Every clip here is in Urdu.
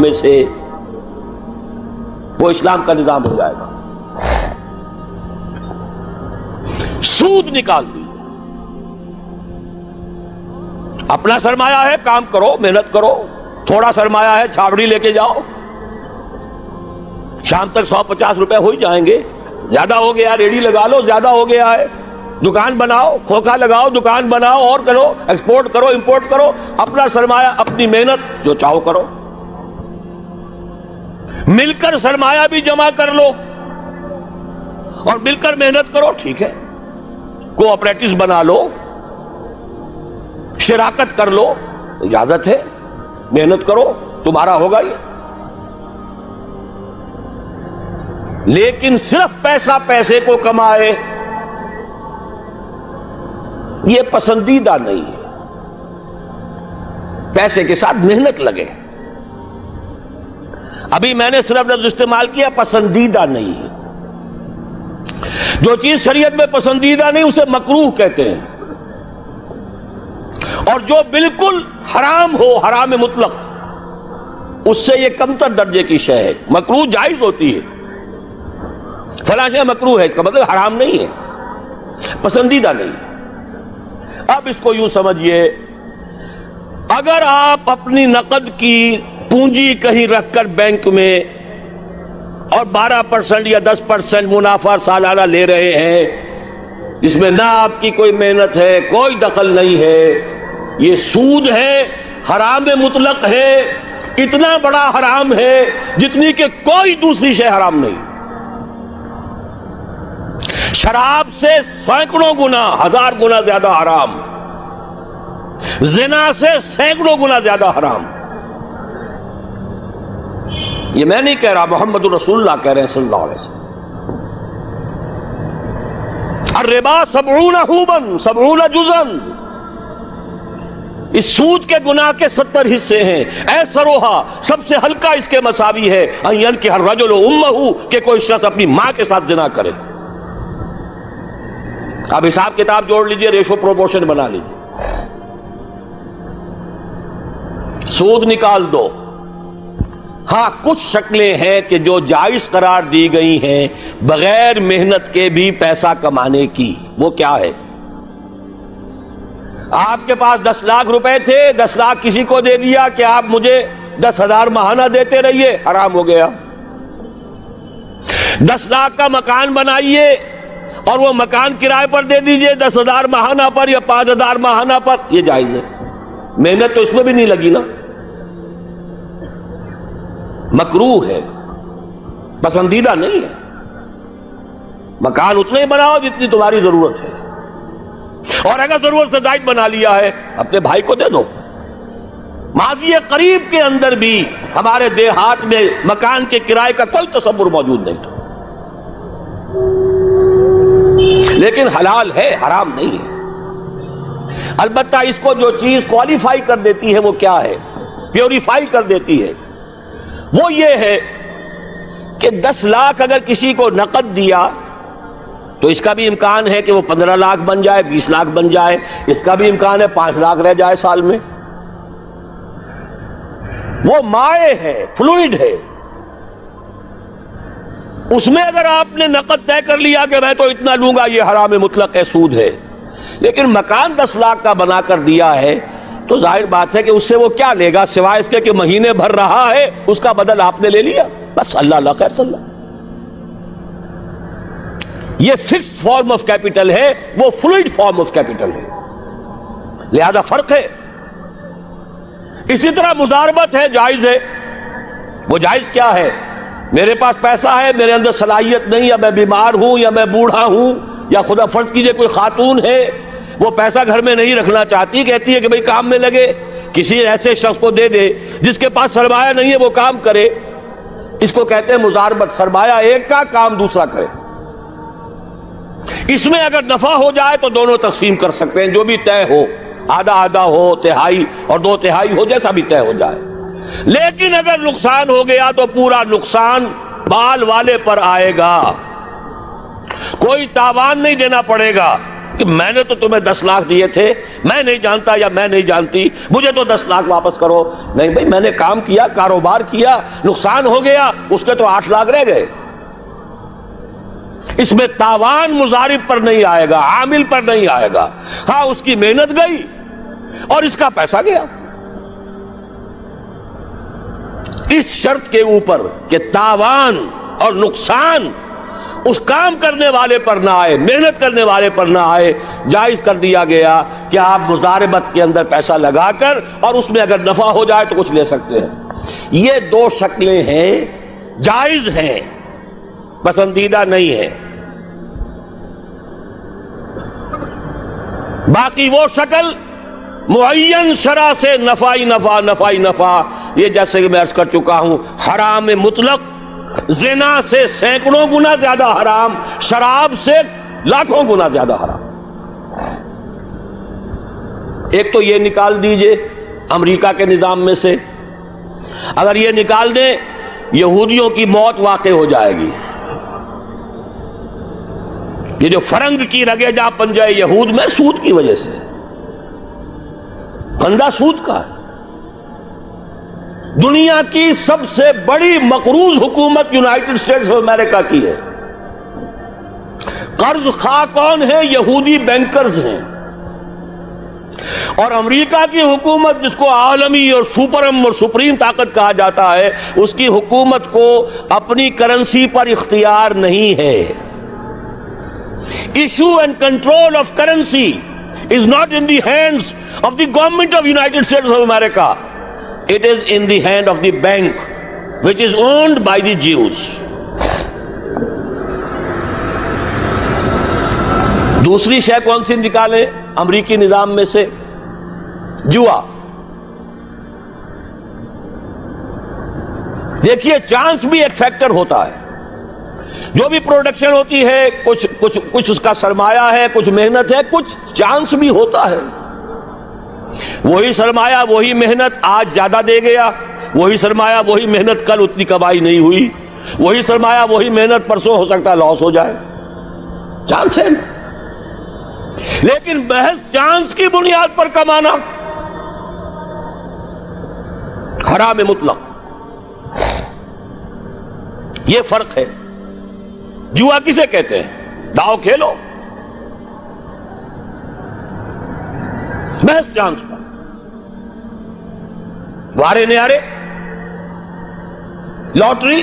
میں سے وہ اسلام کا نظام ہو جائے گا. سود نکال دی. اپنا سرمایہ ہے، کام کرو، محنت کرو. تھوڑا سرمایہ ہے، چھاوڑی لے کے جاؤ، شام تک 150 روپے ہو ہی جائیں گے. زیادہ ہو گیا ریڈی لگا لو، زیادہ ہو گیا ہے دکان بناؤ، کھوکھا لگاؤ، دکان بناؤ، اور کرو، ایکسپورٹ کرو، امپورٹ کرو. اپنا سرمایہ، اپنی محنت، جو چاہو کرو. مل کر سرمایہ بھی جمع کر لو اور مل کر محنت کرو، ٹھیک ہے. کوآپریٹس بنا لو، شراکت کر لو، اجازت ہے. محنت کرو، تمہارا ہوگا یہ. لیکن صرف پیسہ پیسے کو کمائے، یہ پسندیدہ نہیں ہے. پیسے کے ساتھ محنت لگے. ابھی میں نے صرف لفظ استعمال کیا پسندیدہ نہیں ہے. جو چیز شریعت میں پسندیدہ نہیں اسے مکروہ کہتے ہیں. اور جو بالکل حرام ہو، حرام مطلق، اس سے یہ کمتر درجے کی شے ہے. مکروہ جائز ہوتی ہے، فلاں شے مکروہ ہے، اس کا مطلب حرام نہیں ہے، پسندیدہ نہیں. اب اس کو یوں سمجھیے، اگر آپ اپنی نقد کی پونجی کہیں رکھ کر بینک میں اور 12% یا 10% منافع سالانہ لے رہے ہیں، اس میں نہ آپ کی کوئی محنت ہے، کوئی دخل نہیں ہے، یہ سود ہے، حرام مطلق ہے. اتنا بڑا حرام ہے جتنی کہ کوئی دوسری شے حرام نہیں. شراب سے سینکڑوں گنا، 1000 گنا زیادہ حرام. زنا سے سینکڑوں گنا زیادہ حرام. یہ میں نہیں کہہ رہا، محمد رسول اللہ کہہ رہے ہیں صلی اللہ علیہ وسلم. الربا 70 حوبا 70 جزءا. اس سود کے گناہ کے 70 حصے ہیں. ایسروہا، سب سے ہلکا اس کے مساوی ہے، ان ينكح الرجل امہ، کہ کوئی شخص اپنی ماں کے ساتھ زنا کرے. اب حساب کتاب جوڑ لیجئے، ریشو پروپورشن بنا لیجئے. سود نکال دو. ہاں کچھ شکلیں ہیں کہ جو جائز قرار دی گئی ہیں بغیر محنت کے بھی پیسہ کمانے کی. وہ کیا ہے؟ آپ کے پاس 10 لاکھ روپے تھے، 10 لاکھ کسی کو دے دیا کہ آپ مجھے 10,000 ماہانہ دیتے رہیے، حرام ہو گیا. 10 لاکھ کا مکان بنائیے اور وہ مکان کرائے پر دے دیجئے 10,000 ماہانہ پر یا 5,000 ماہانہ پر، یہ جائز ہے. محنت تو اس میں بھی نہیں لگی نا. مکروہ ہے، پسندیدہ نہیں ہے. مکان اتنے ہی بناؤ جتنی تمہاری ضرورت ہے، اور اگر ضرورت سے زائد بنا لیا ہے اپنے بھائی کو دے دو. ماضی قریب کے اندر بھی ہمارے دیہات میں مکان کے کرائے کا کوئی تصور موجود نہیں تھا. لیکن حلال ہے، حرام نہیں ہے. البتہ اس کو جو چیز کوالیفائی کر دیتی ہے وہ کیا ہے، پیوریفائی کر دیتی ہے، وہ یہ ہے کہ 10 لاکھ اگر کسی کو نقد دیا تو اس کا بھی امکان ہے کہ وہ 15 لاکھ بن جائے، 20 لاکھ بن جائے. اس کا بھی امکان ہے 5 لاکھ رہ جائے سال میں. وہ مائع ہے، فلوئڈ ہے. اس میں اگر آپ نے نقد طے کر لیا کہ میں تو اتنا لوں گا، یہ حرام مطلق ہے، سود ہے. لیکن مکان 10 لاکھ کا بنا کر دیا ہے تو ظاہر بات ہے کہ اس سے وہ کیا لے گا سوائے اس کے کہ مہینے بھر رہا ہے، اس کا بدل آپ نے لے لیا، بس. اللہ اللہ خیر صلی اللہ. یہ فکسڈ فارم آف کیپٹل ہے، وہ فلوئڈ فارم آف کیپٹل ہے، لہذا فرق ہے. اسی طرح مضاربت ہے، جائز ہے. وہ جائز کیا ہے؟ میرے پاس پیسہ ہے، میرے اندر صلاحیت نہیں، یا میں بیمار ہوں، یا میں بوڑھا ہوں، یا خدا فرض کیجئے کوئی خاتون ہے وہ پیسہ گھر میں نہیں رکھنا چاہتی، کہتی ہے کہ بھئی کام میں لگے، کسی ایسے شخص کو دے دے جس کے پاس سرمایہ نہیں ہے، وہ کام کرے. اس کو کہتے ہیں مضاربت. سرمایہ ایک کا، کام دوسرا کرے. اس میں اگر نفع ہو جائے تو دونوں تقسیم کر سکتے ہیں، جو بھی طے ہو، آدھا آدھا ہو، تہائی اور 2 تہائی ہو، جیسا بھی طے ہو جائے. لیکن اگر نقصان ہو گیا تو پورا نقصان بال والے پر آئے گا، کوئی تاوان نہیں دینا پڑے گا. کہ میں نے تو تمہیں 10 لاکھ دیے تھے، میں نہیں جانتا یا میں نہیں جانتی، مجھے تو 10 لاکھ واپس کرو. نہیں بھائی، میں نے کام کیا، کاروبار کیا، نقصان ہو گیا، اس کے تو 8 لاکھ رہ گئے. اس میں تاوان مضارب پر نہیں آئے گا، عامل پر نہیں آئے گا. ہاں اس کی محنت گئی اور اس کا پیسہ گیا، اس شرط کے اوپر کہ تاوان اور نقصان اس کام کرنے والے پر نہ آئے، محنت کرنے والے پر نہ آئے. جائز کر دیا گیا کہ آپ مضاربت کے اندر پیسہ لگا کر اور اس میں اگر نفع ہو جائے تو کچھ لے سکتے ہیں. یہ 2 شکلیں ہیں، جائز ہیں، پسندیدہ نہیں ہے. باقی وہ شکل معین شرع سے نفعی نفع نفعی نفع، یہ جیسے کہ میں عرض کر چکا ہوں، حرام مطلق زنا سے سینکڑوں گنا زیادہ حرام، شراب سے لاکھوں گنا زیادہ حرام. ایک تو یہ نکال دیجئے امریکہ کے نظام میں سے، اگر یہ نکال دیں یہودیوں کی موت واقع ہو جائے گی. یہ جو فرنگ کی رگے جا پنجہ یہود میں سود کی وجہ سے، پھندا سود کا ہے. دنیا کی سب سے بڑی مقروض حکومت یونائٹڈ اسٹیٹس آف امریکہ کی ہے. قرض خواہ کون ہے؟ یہودی بینکرز ہیں. اور امریکہ کی حکومت، جس کو عالمی اور سپرم اور سپریم طاقت کہا جاتا ہے، اس کی حکومت کو اپنی کرنسی پر اختیار نہیں ہے. Issue and control of currency is not in the hands of the government of United States of America. It is in the hand of the bank, which is owned by the Jews. دوسری شے کون سی نکالیں امریکی نظام میں سے؟ جوا. دیکھیے چانس بھی ایک فیکٹر ہوتا ہے. جو بھی پروڈکشن ہوتی ہے کچھ اس کا سرمایہ ہے، کچھ محنت ہے، کچھ چانس بھی ہوتا ہے. وہی سرمایہ وہی محنت آج زیادہ دے گیا، وہی سرمایہ وہی محنت کل اتنی کمائی نہیں ہوئی، وہی سرمایہ وہی محنت پرسوں ہو سکتا ہے لاس ہو جائے. چانس ہے. لیکن محض چانس کی بنیاد پر کمانا حرام مطلق، یہ فرق ہے. جوا کسے کہتے ہیں؟ داؤ کھیلو محض چانس پر، وارے نیارے، لاٹری.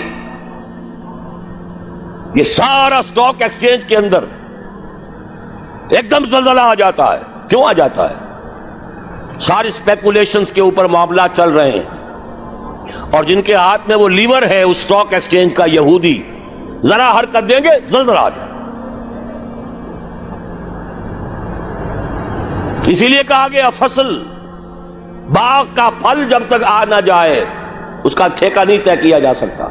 یہ سارا سٹاک ایکسچینج کے اندر ایک دم زلزلہ آ جاتا ہے. کیوں آ جاتا ہے؟ ساری اسپیکولیشنز کے اوپر معاملات چل رہے ہیں، اور جن کے ہاتھ میں وہ لیور ہے اس سٹاک ایکسچینج کا، یہودی، ذرا حرکت دیں گے زلزلہ آ جائے. اسی لیے کہا گیا فصل، باغ کا پھل جب تک آ نہ جائے اس کا ٹھیکہ نہیں طے کیا جا سکتا.